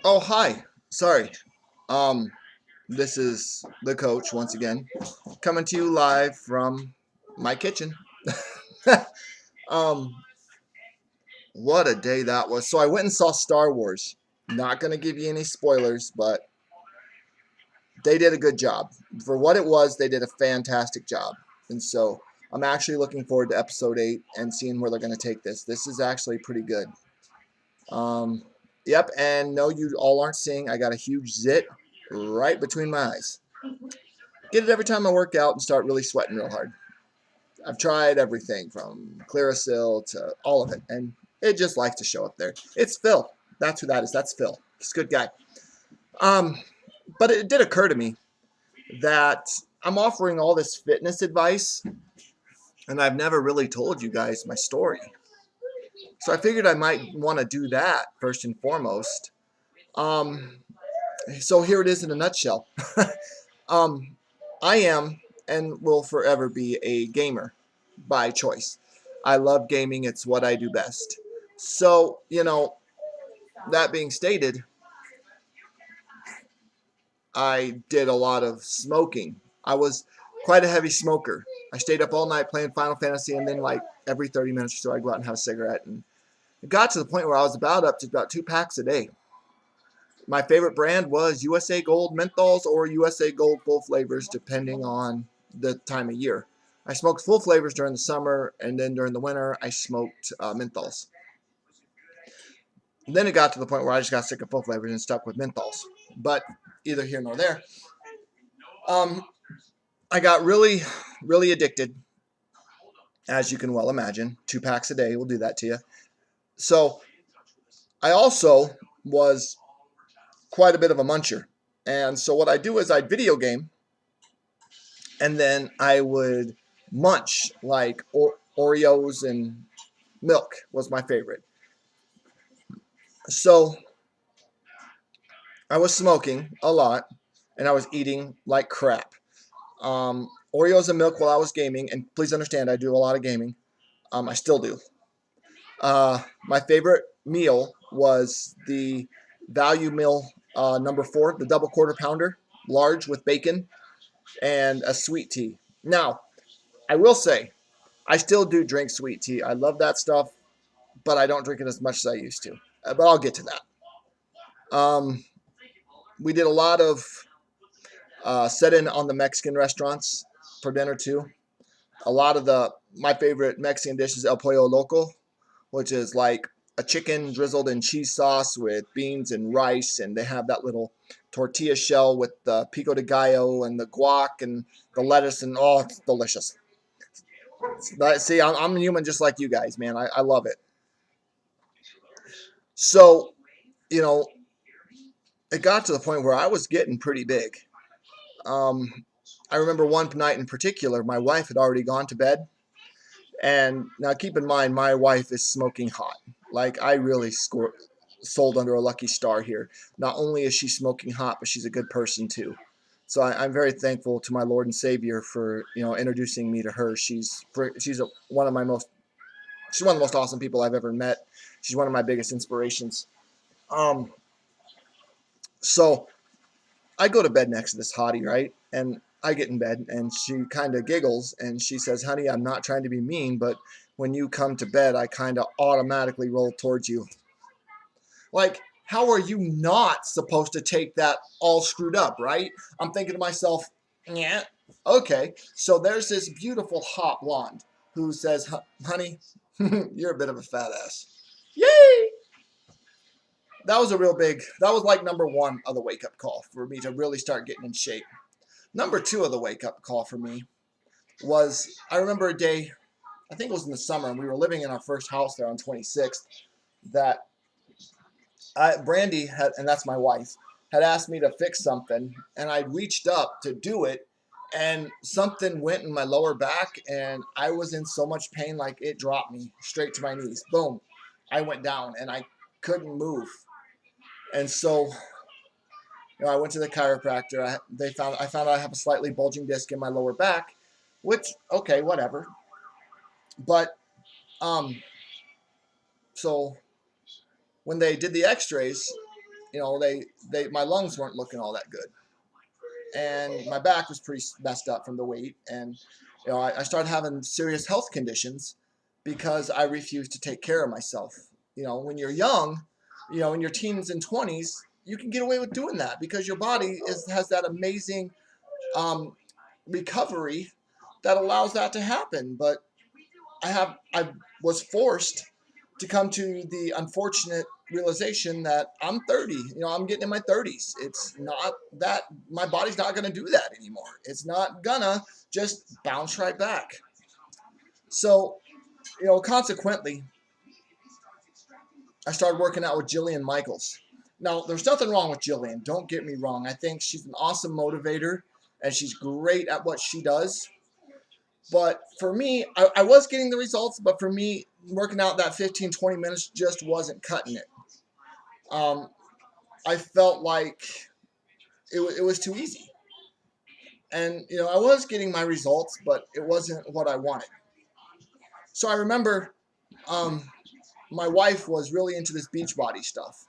Oh, hi. Sorry. Um, this is the coach once again, coming to you live from my kitchen. um, what a day that was. So I went and saw Star Wars. Not gonna give you any spoilers, but they did a good job. For what it was, they did a fantastic job. And so I'm actually looking forward to episode 8 and seeing where they're gonna take this. This is actually pretty good. Um, yep, and no, you all aren't seeing. I got a huge zit right between my eyes. Get it every time I work out and start really sweating real hard. I've tried everything from Clearasil to all of it, and it just likes to show up there. It's Phil. That's who that is. That's Phil. He's a good guy. Um, but it did occur to me that I'm offering all this fitness advice, and I've never really told you guys my story. So I figured I might want to do that first and foremost. Um, so here it is in a nutshell. um, I am and will forever be a gamer by choice. I love gaming, it's what I do best. So, that being stated, I did a lot of smoking. I was quite a heavy smoker. I stayed up all night playing Final Fantasy, and then, like, every 30 minutes or so, I'd go out and have a cigarette. And it got to the point where I was up to about 2 packs a day. My favorite brand was USA Gold menthols or USA Gold full flavors, depending on the time of year. I smoked full flavors during the summer, and then during the winter, I smoked menthols. And then it got to the point where I just got sick of full flavors and stuck with menthols. But either here nor there. Um, I got really, really addicted, as you can well imagine. 2 packs a day will do that to you. So I also was quite a bit of a muncher. And so what I do is I'd video game, and then I would munch like Oreos, and milk was my favorite. So I was smoking a lot, and I was eating like crap. Oreos and milk while I was gaming, and please understand, I do a lot of gaming. I still do. My favorite meal was the value meal number 4, the double quarter pounder, large with bacon and a sweet tea. Now, I will say, I still do drink sweet tea. I love that stuff, but I don't drink it as much as I used to. But I'll get to that. Um, we did a lot of set in on the Mexican restaurants for dinner too. A lot of my favorite Mexican dish is El Pollo Loco, which is like a chicken drizzled in cheese sauce with beans and rice, and they have that little tortilla shell with the pico de gallo and the guac and the lettuce, and oh, it's delicious. But see, I'm human just like you guys, man. I love it. So, you know, it got to the point where I was getting pretty big. Um, I remember one night in particular, my wife had already gone to bed. And now keep in mind, my wife is smoking hot. Like, I really sold under a lucky star here. Not only is she smoking hot, but she's a good person too. So I'm very thankful to my Lord and Savior for introducing me to her. She's one of the most awesome people I've ever met. She's one of my biggest inspirations. Um, so I go to bed next to this hottie, right? And I get in bed, and she kind of giggles, and she says, "Honey, I'm not trying to be mean, but when you come to bed, I kind of automatically roll towards you." Like, how are you not supposed to take that all screwed up, right? I'm thinking to myself, yeah, okay. So there's this beautiful hot blonde who says, "Honey, you're a bit of a fat ass." Yay! That was like number one of the wake up call for me to really start getting in shape. Number two of the wake up call for me was, I remember a day, I think it was in the summer, and we were living in our first house there on 26th, that Brandy had, and that's my wife, had asked me to fix something, and I reached up to do it, and something went in my lower back, and I was in so much pain, like it dropped me straight to my knees. Boom. I went down, and I couldn't move. And so I went to the chiropractor. I found out I have a slightly bulging disc in my lower back, which, okay, whatever. But um, so when they did the X-rays, my lungs weren't looking all that good, and my back was pretty messed up from the weight, and I started having serious health conditions because I refused to take care of myself. When you're young, in your teens and 20s, you can get away with doing that because your body has that amazing um, recovery that allows that to happen. But I was forced to come to the unfortunate realization that I'm 30. I'm getting in my 30s. It's not that my body's not going to do that anymore. It's not gonna just bounce right back. So, consequently, I started working out with Jillian Michaels. Now, there's nothing wrong with Jillian. Don't get me wrong. I think she's an awesome motivator and she's great at what she does. But for me, I was getting the results, but for me, working out that 15, 20 minutes just wasn't cutting it. I felt like it was too easy. And, I was getting my results, but it wasn't what I wanted. So I remember my wife was really into this Beachbody stuff.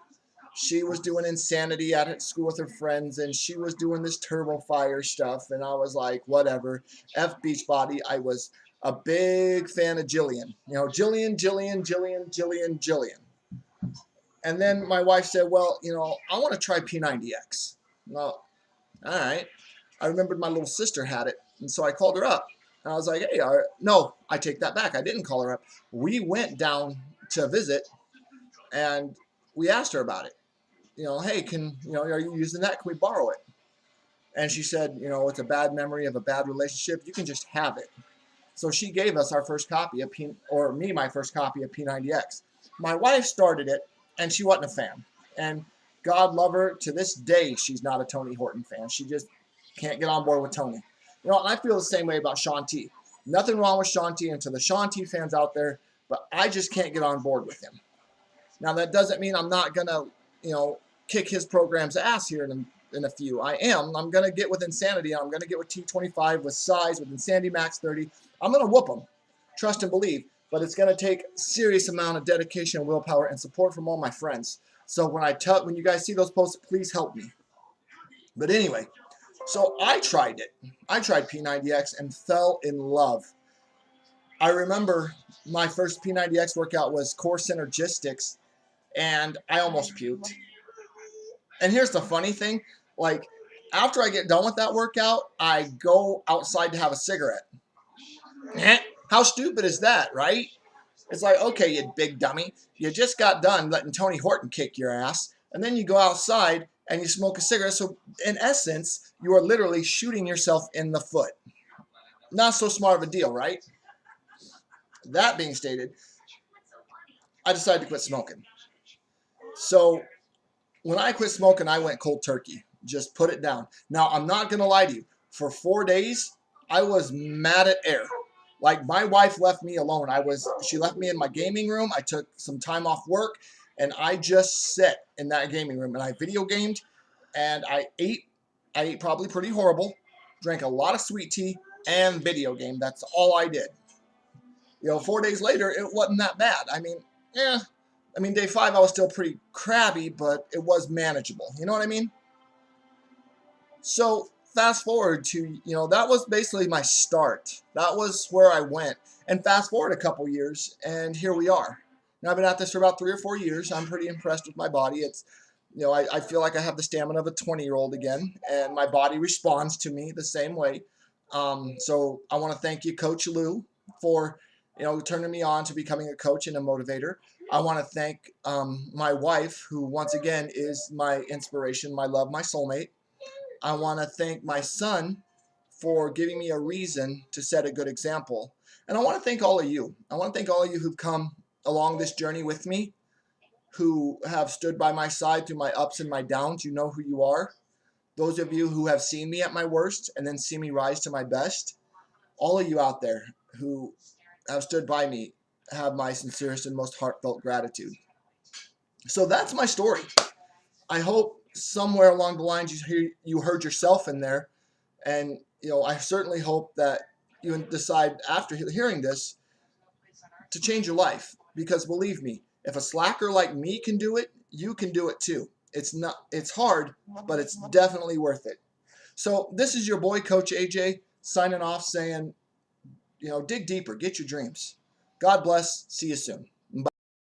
She was doing Insanity at school with her friends, and she was doing this Turbo Fire stuff, and I was like, whatever, F Beachbody. I was a big fan of Jillian. Jillian, Jillian, Jillian, Jillian, Jillian. And then my wife said, well, I want to try P90X. Well, all right. I remembered my little sister had it, and so I called her up. And I was like, hey, no, I take that back. I didn't call her up. We went down to visit, and we asked her about it. Hey, are you using that? Can we borrow it? And she said, it's a bad memory of a bad relationship. You can just have it. So she gave us our first copy of my first copy of P90X. My wife started it, and she wasn't a fan. And God love her, to this day, she's not a Tony Horton fan. She just can't get on board with Tony. I feel the same way about Shaun T. Nothing wrong with Shaun T, and to the Shaun T fans out there, but I just can't get on board with him. Now, that doesn't mean I'm not going to, kick his program's ass here in a few. I am. I'm going to get with Insanity. I'm going to get with T25, with Size, with Insanity Max 30. I'm going to whoop them. Trust and believe. But it's going to take a serious amount of dedication, willpower, and support from all my friends. So when you guys see those posts, please help me. But anyway, so I tried it. I tried P90X and fell in love. I remember my first P90X workout was core synergistics, and I almost puked. And here's the funny thing, like, after I get done with that workout, I go outside to have a cigarette. How stupid is that, right? It's like, okay, you big dummy, you just got done letting Tony Horton kick your ass, and then you go outside and you smoke a cigarette. So in essence, you are literally shooting yourself in the foot. Not so smart of a deal, right? That being stated, I decided to quit smoking. So when I quit smoking, I went cold turkey. Just put it down. Now, I'm not going to lie to you. For 4 days, I was mad at air. Like, my wife left me alone. She left me in my gaming room. I took some time off work, and I just sat in that gaming room, and I video gamed, and I ate. I ate probably pretty horrible, drank a lot of sweet tea, and video game. That's all I did. 4 days later, it wasn't that bad. Day 5, I was still pretty crabby, but it was manageable. You know what I mean? So fast forward to, that was basically my start. That was where I went. And fast forward a couple years, and here we are. Now, I've been at this for about 3 or 4 years. I'm pretty impressed with my body. It's, I feel like I have the stamina of a 20-year-old again, and my body responds to me the same way. So I want to thank you, Coach Lou, for turning me on to becoming a coach and a motivator. I want to thank my wife, who once again is my inspiration, my love, my soulmate. I want to thank my son for giving me a reason to set a good example. And I want to thank all of you. I want to thank all of you who've come along this journey with me, who have stood by my side through my ups and my downs. You know who you are. Those of you who have seen me at my worst and then see me rise to my best. All of you out there who have stood by me have my sincerest and most heartfelt gratitude. So that's my story. I hope somewhere along the lines you heard yourself in there, and I certainly hope that you decide after hearing this to change your life, because believe me, if a slacker like me can do it, you can do it too. It's hard, but it's definitely worth it. So this is your boy, Coach AJ, signing off saying, dig deeper, get your dreams. God bless. See you soon.